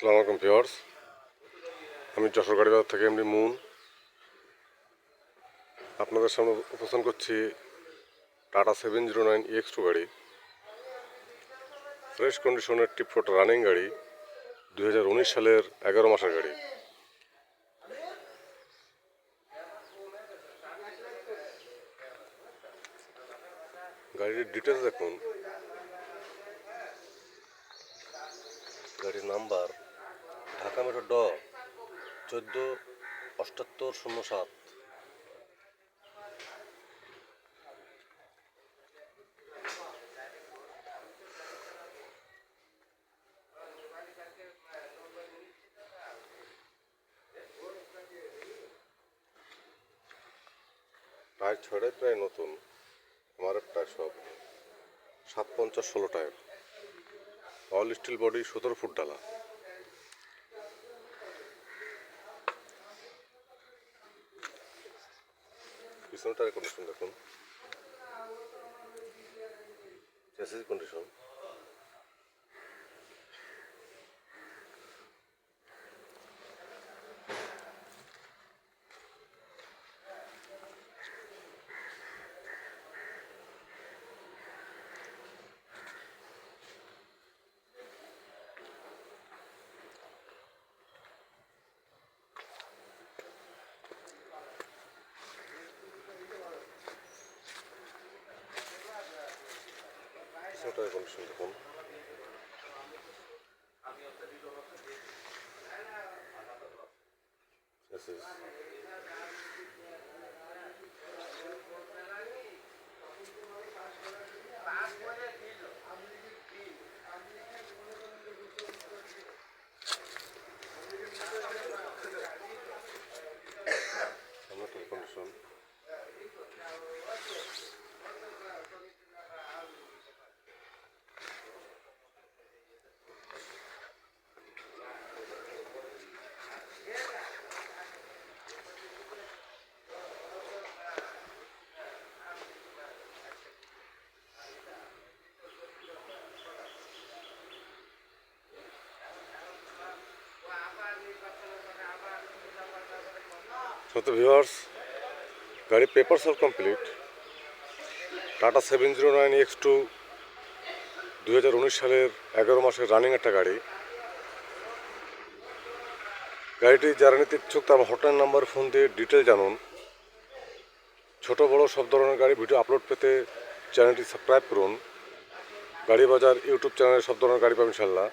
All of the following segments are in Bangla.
আসসালামু আলাইকুম ভিউয়ার্স, আমি যশোর গাড়ি বাজার থেকে এমডি মুন আপনাদের সামনে উপস্থাপন করছি টাটা 709EX2 গাড়ি। ফ্রেশ কন্ডিশনের টিপফট রানিং গাড়ি, 2019 সালের 11 মাসের গাড়ি। গাড়ির ডিটেলস দেখুন। গাড়ির নাম্বার ঢাকা মেট্রো 147807। টায়ার ছয়টাই প্রায় নতুন, আমার টায়ার সব 750-16 tyre. All steel body, 17 foot ডালা। পিছনের টায়ার কন্ডিশন দেখুন, চেসিস কন্ডিশন। পিছনের টায়ার কন্ডিশন দেখুন। Chassis condition. তো ভিউয়ার্স, গাড়ি papers all complete. Tata 709EX2 2019 সালের 11 মাসের রানিং একটা গাড়ি। গাড়িটি যারা নিতে ইচ্ছুক তার হটলাইন নাম্বার ফোন দিয়ে ডিটেল জানুন। ছোট বড় সব ধরনের গাড়ি ভিডিও আপলোড পেতে চ্যানেলটি সাবস্ক্রাইব করুন। গাড়ি বাজার ইউটিউব চ্যানেলে সব ধরনের গাড়ি পাবেন ইনশাল্লাহ।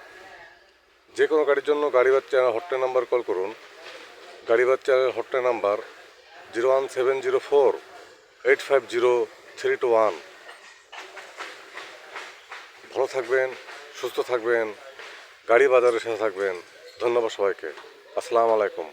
যে কোনো গাড়ির জন্য গাড়িবাজ চ্যানেল হটলাইন নাম্বার কল করুন। গাড়িবাজ চ্যানেল হটলাইন নাম্বার 01704-850-321। ভালো থাকবেন, সুস্থ থাকবেন, গাড়ি বাজারের সাথে থাকবেন। ধন্যবাদ সবাইকে। আসসালামু আলাইকুম।